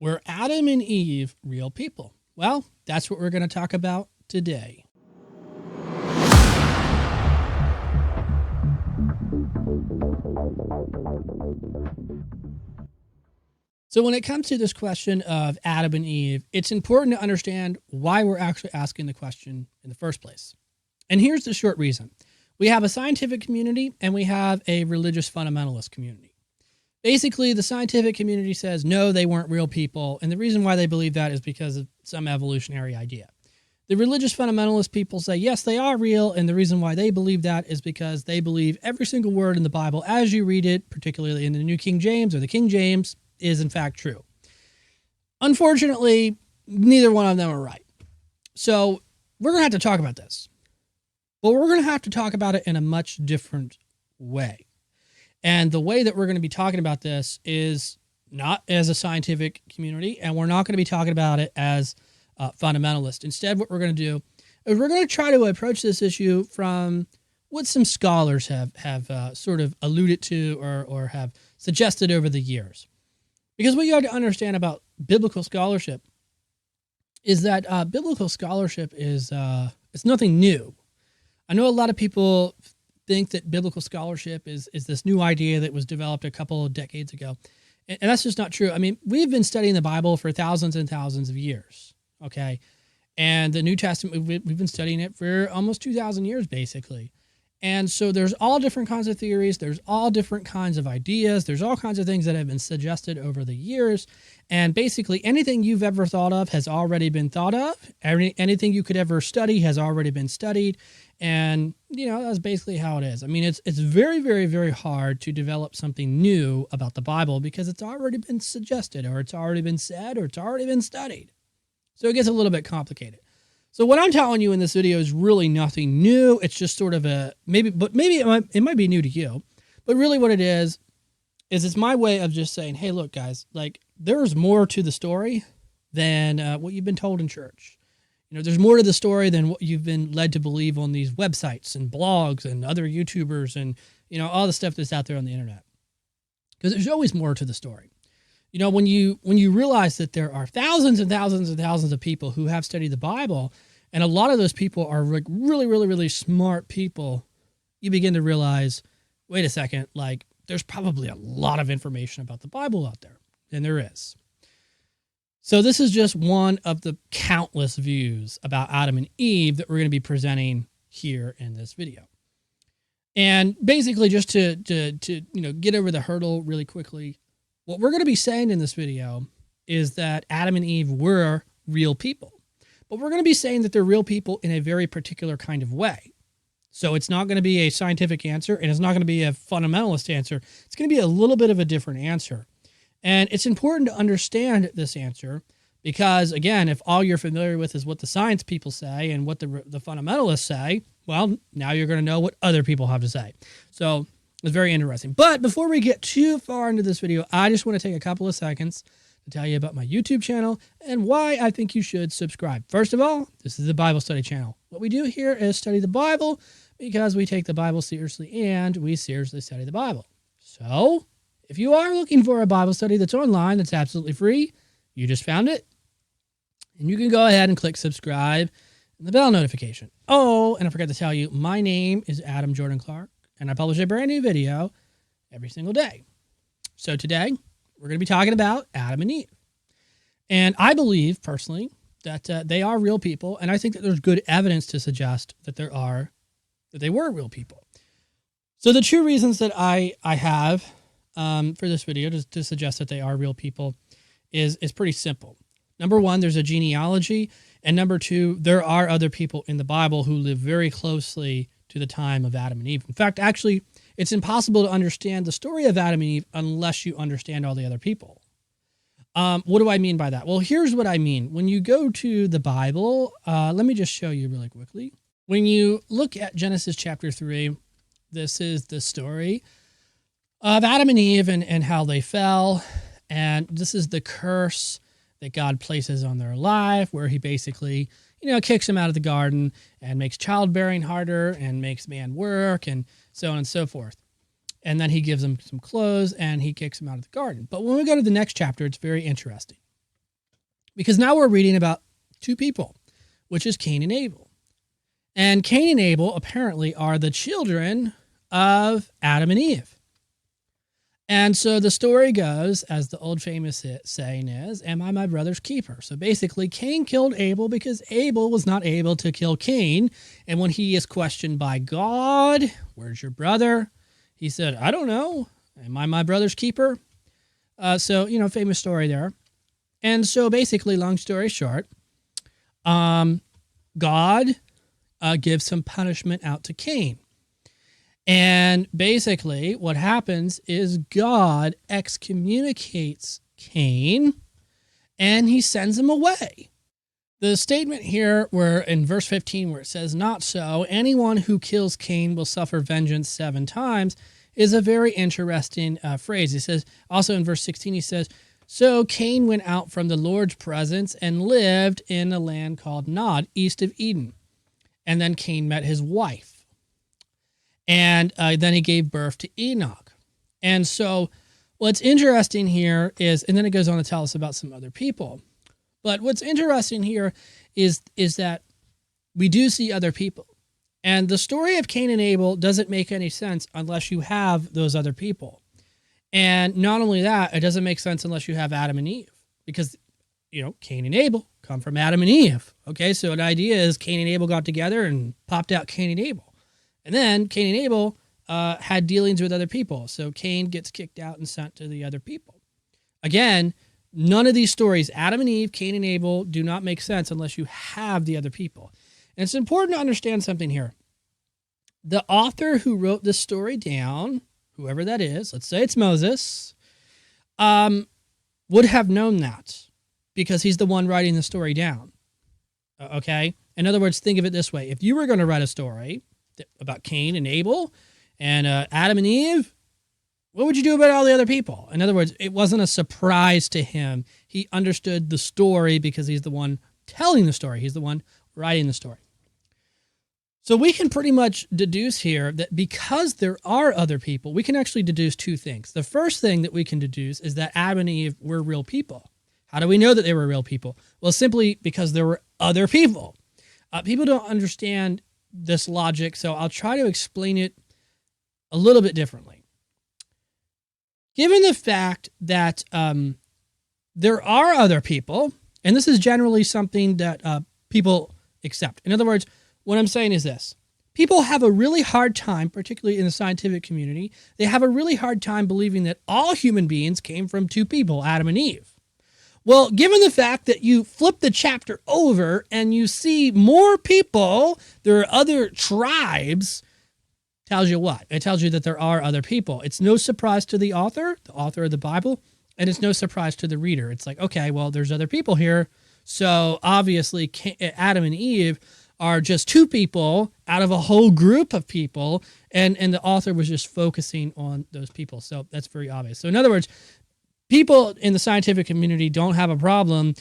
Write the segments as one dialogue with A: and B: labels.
A: Were Adam and Eve real people? Well, that's what we're going to talk about today. So when it comes to this question of Adam and Eve, it's important to understand why we're actually asking the question in the first place. And here's the short reason. We have a scientific community and we have a religious fundamentalist community. Basically, the scientific community says, no, they weren't real people. And the reason why they believe that is because of some evolutionary idea. The religious fundamentalist people say, yes, they are real. And the reason why they believe that is because they believe every single word in the Bible as you read it, particularly in the New King James or the King James, is in fact true. Unfortunately, neither one of them are right. So we're going to have to talk about this. But we're going to have to talk about it in a much different way. And the way that we're going to be talking about this is not as a scientific community, and we're not going to be talking about it as fundamentalist. Instead, what we're going to do is we're going to try to approach this issue from what some scholars have sort of alluded to or have suggested over the years. Because what you have to understand about biblical scholarship is that biblical scholarship is it's nothing new. I know a lot of people think that biblical scholarship is this new idea that was developed a couple of decades ago. And that's just not true. I mean, we've been studying the Bible for thousands and thousands of years, okay? And the New Testament, we've been studying it for almost 2,000 years, basically. And so there's all different kinds of theories. There's all different kinds of ideas. There's all kinds of things that have been suggested over the years. And basically anything you've ever thought of has already been thought of. Anything you could ever study has already been studied. And, you know, that's basically how it is. I mean, it's very, very, very hard to develop something new about the Bible because it's already been suggested or it's already been said or it's already been studied. So it gets a little bit complicated. So what I'm telling you in this video is really nothing new. It's just sort of maybe it might be new to you, but really what it is it's my way of just saying, hey, look, guys, like there's more to the story than what you've been told in church. You know, there's more to the story than what you've been led to believe on these websites and blogs and other YouTubers and, you know, all the stuff that's out there on the internet. Because there's always more to the story. You know, when you realize that there are thousands and thousands and thousands of people who have studied the Bible, and a lot of those people are like really, really, really smart people, you begin to realize, wait a second, like there's probably a lot of information about the Bible out there, and there is. So this is just one of the countless views about Adam and Eve that we're going to be presenting here in this video. And basically just to you know, get over the hurdle really quickly, what we're going to be saying in this video is that Adam and Eve were real people. But we're going to be saying that they're real people in a very particular kind of way. So it's not going to be a scientific answer, and it's not going to be a fundamentalist answer. It's going to be a little bit of a different answer. And it's important to understand this answer because, again, if all you're familiar with is what the science people say and what the fundamentalists say, well, now you're going to know what other people have to say. So it's very interesting. But before we get too far into this video, I just want to take a couple of seconds to tell you about my YouTube channel and why I think you should subscribe. First of all, this is the Bible study channel. What we do here is study the Bible because we take the Bible seriously and we seriously study the Bible. So if you are looking for a Bible study that's online, that's absolutely free, you just found it, and you can go ahead and click subscribe and the bell notification. Oh, and I forgot to tell you, my name is Adam Jordan Clark, and I publish a brand new video every single day. So today, we're going to be talking about Adam and Eve. And I believe, personally, that they are real people, and I think that there's good evidence to suggest that they were real people. So the two reasons that I have for this video to suggest that they are real people is pretty simple. Number one, there's a genealogy, and number two, there are other people in the Bible who live very closely to the time of Adam and Eve. In fact, actually, it's impossible to understand the story of Adam and Eve unless you understand all the other people. What do I mean by that? Well, here's what I mean. When you go to the Bible, let me just show you really quickly. When you look at Genesis chapter 3, this is the story of Adam and Eve and how they fell. And this is the curse that God places on their life, where he basically, you know, kicks them out of the garden and makes childbearing harder and makes man work and so on and so forth. And then he gives them some clothes and he kicks them out of the garden. But when we go to the next chapter, it's very interesting. Because now we're reading about two people, which is Cain and Abel. And Cain and Abel apparently are the children of Adam and Eve. And so the story goes, as the old famous saying is, am I my brother's keeper? So basically, Cain killed Abel because Abel was not able to kill Cain. And when he is questioned by God, where's your brother? He said, I don't know. Am I my brother's keeper? Famous story there. And so basically, long story short, God gives some punishment out to Cain. And basically what happens is God excommunicates Cain and he sends him away. The statement here where in verse 15 where it says, not so, anyone who kills Cain will suffer vengeance 7 times is a very interesting phrase. He says, also in verse 16, he says, so Cain went out from the Lord's presence and lived in a land called Nod, east of Eden. And then Cain met his wife. And then he gave birth to Enoch. And so what's interesting here is, and then it goes on to tell us about some other people. But what's interesting here is that we do see other people. And the story of Cain and Abel doesn't make any sense unless you have those other people. And not only that, it doesn't make sense unless you have Adam and Eve. Because, Cain and Abel come from Adam and Eve. Okay, so the idea is Cain and Abel got together and popped out Cain and Abel. And then Cain and Abel had dealings with other people. So Cain gets kicked out and sent to the other people. Again, none of these stories, Adam and Eve, Cain and Abel, do not make sense unless you have the other people. And it's important to understand something here. The author who wrote this story down, whoever that is, let's say it's Moses, would have known that because he's the one writing the story down. Okay? In other words, think of it this way. If you were going to write a story about Cain and Abel and Adam and Eve, what would you do about all the other people? In other words, it wasn't a surprise to him. He understood the story because he's the one telling the story. He's the one writing the story. So we can pretty much deduce here that because there are other people, we can actually deduce 2 things. The first thing that we can deduce is that Adam and Eve were real people. How do we know that they were real people? Well, simply because there were other people. People don't understand this logic, so I'll try to explain it a little bit differently. Given the fact that there are other people, and this is generally something that people accept. In other words, what I'm saying is this. People have a really hard time, particularly in the scientific community, they have a really hard time believing that all human beings came from 2 people, Adam and Eve. Well, given the fact that you flip the chapter over and you see more people, there are other tribes, tells you what? It tells you that there are other people. It's no surprise to the author of the Bible, and it's no surprise to the reader. It's like, okay, well, there's other people here. So obviously Adam and Eve are just 2 people out of a whole group of people, and the author was just focusing on those people. So that's very obvious. So in other words, people in the scientific community don't have a problem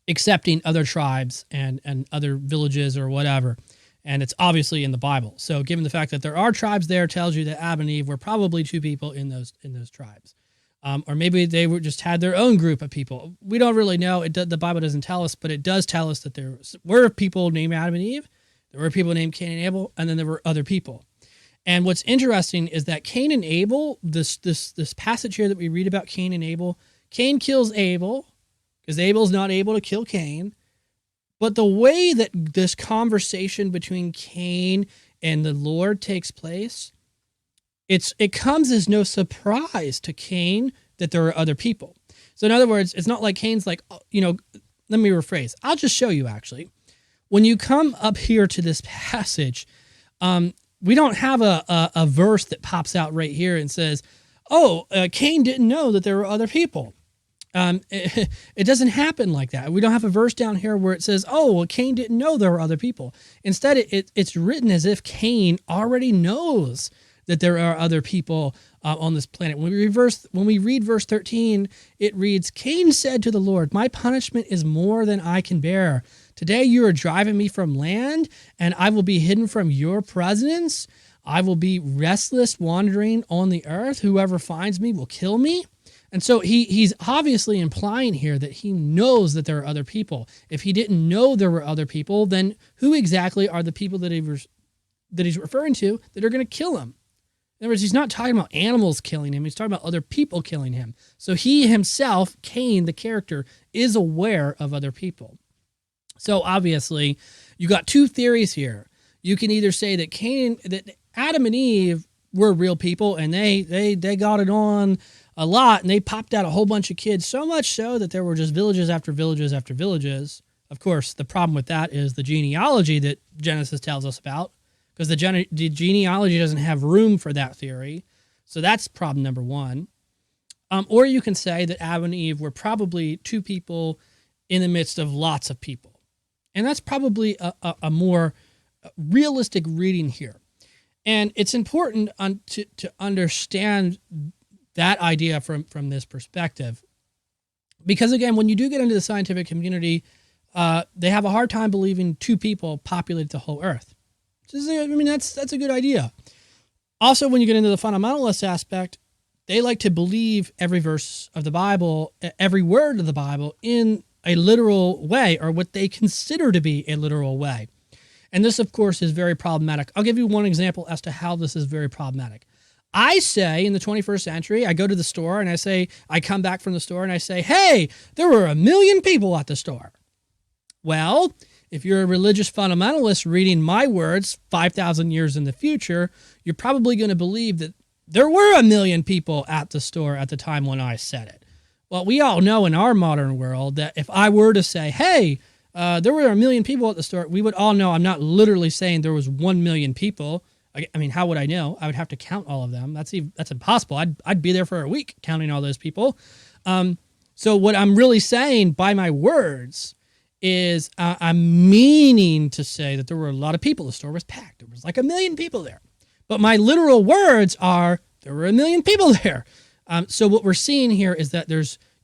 A: accepting other tribes and other villages or whatever. And it's obviously in the Bible. So given the fact that there are tribes there, tells you that Adam and Eve were probably 2 people in those tribes. Or maybe they were just had their own group of people. We don't really know. The Bible doesn't tell us, but it does tell us that there were people named Adam and Eve. There were people named Cain and Abel, and then there were other people. And what's interesting is that Cain and Abel, this passage here that we read about Cain and Abel, Cain kills Abel because Abel's not able to kill Cain. But the way that this conversation between Cain and the Lord takes place, it comes as no surprise to Cain that there are other people. So in other words, it's not like Cain's like, let me rephrase. I'll just show you actually. When you come up here to this passage, we don't have a verse that pops out right here and says, Cain didn't know that there were other people. It doesn't happen like that. We don't have a verse down here where it says, Cain didn't know there were other people. Instead, it's written as if Cain already knows that there are other people on this planet. When we read verse 13, it reads, Cain said to the Lord, my punishment is more than I can bear. Today you are driving me from land, and I will be hidden from your presence. I will be restless wandering on the earth. Whoever finds me will kill me. And so he's obviously implying here that he knows that there are other people. If he didn't know there were other people, then who exactly are the people that he's referring to that are going to kill him? In other words, he's not talking about animals killing him. He's talking about other people killing him. So he himself, Cain, the character, is aware of other people. So obviously, you got two theories here. You can either say that Adam and Eve were real people and they got it on a lot and they popped out a whole bunch of kids, so much so that there were just villages after villages after villages. Of course, the problem with that is the genealogy that Genesis tells us about, because the genealogy doesn't have room for that theory. So that's problem number one. Or you can say that Adam and Eve were probably two people in the midst of lots of people. And that's probably a more realistic reading here. And it's important to understand that idea from this perspective. Because again, when you do get into the scientific community, they have a hard time believing two people populate the whole earth. I mean, that's a good idea. Also, when you get into the fundamentalist aspect, they like to believe every verse of the Bible, every word of the Bible in a literal way, or what they consider to be a literal way. And this, of course, is very problematic. I'll give you one example as to how this is very problematic. I say in the 21st century, I go to the store and I come back from the store and I say, hey, there were 1 million people at the store. Well, if you're a religious fundamentalist reading my words 5,000 years in the future, you're probably going to believe that there were 1 million people at the store at the time when I said it. Well, we all know in our modern world that if I were to say, hey, there were 1 million people at the store, we would all know I'm not literally saying there was 1 million people. I mean, how would I know? I would have to count all of them. That's impossible. I'd be there for a week counting all those people. So what I'm really saying by my words is I'm meaning to say that there were a lot of people. The store was packed. There was like 1 million people there. But my literal words are there were 1 million people there. So what we're seeing here is that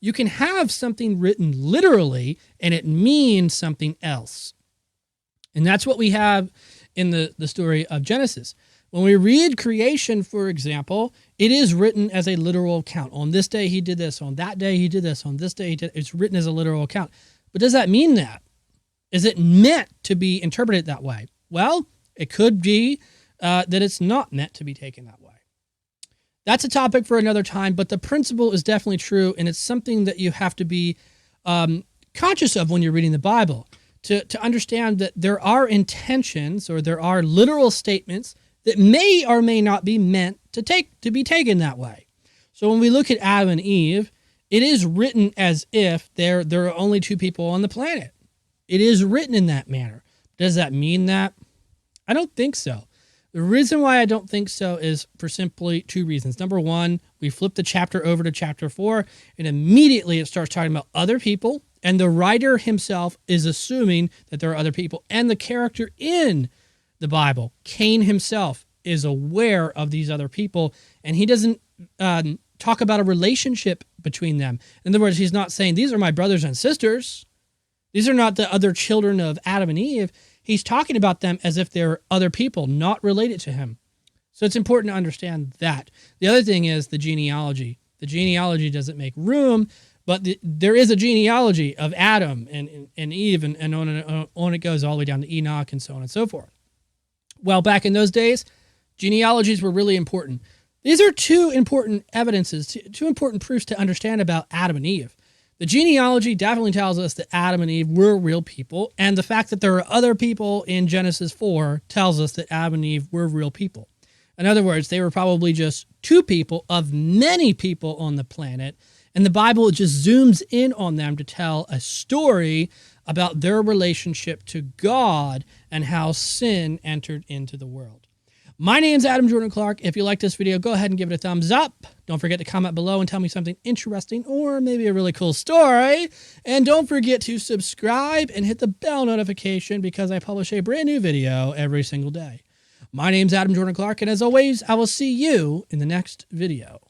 A: you can have something written literally and it means something else. And that's what we have in the story of Genesis. When we read creation, for example, it is written as a literal account. On this day he did this, on that day he did this, on this day he did. It's written as a literal account. But does that mean that? Is it meant to be interpreted that way? Well, it could be that it's not meant to be taken that way. That's a topic for another time, but the principle is definitely true, and it's something that you have to be conscious of when you're reading the Bible, to understand that there are intentions or there are literal statements that may or may not be meant to be taken that way. So when we look at Adam and Eve, it is written as if there are only two people on the planet. It is written in that manner. Does that mean that? I don't think so. The reason why I don't think so is for simply two reasons. Number one, we flip the chapter over to chapter 4, and immediately it starts talking about other people, and the writer himself is assuming that there are other people. And the character in the Bible, Cain himself, is aware of these other people, and he doesn't talk about a relationship between them. In other words, he's not saying, these are my brothers and sisters. These are not the other children of Adam and Eve. He's talking about them as if they're other people, not related to him. So it's important to understand that. The other thing is the genealogy. The genealogy doesn't make room, but there is a genealogy of Adam and Eve, and on it goes all the way down to Enoch and so on and so forth. Well, back in those days, genealogies were really important. These are two important evidences, two important proofs to understand about Adam and Eve. The genealogy definitely tells us that Adam and Eve were real people, and the fact that there are other people in Genesis 4 tells us that Adam and Eve were real people. In other words, they were probably just two people of many people on the planet, and the Bible just zooms in on them to tell a story about their relationship to God and how sin entered into the world. My name's Adam Jordan Clark. If you like this video, go ahead and give it a thumbs up. Don't forget to comment below and tell me something interesting or maybe a really cool story. And don't forget to subscribe and hit the bell notification because I publish a brand new video every single day. My name's Adam Jordan Clark, and as always, I will see you in the next video.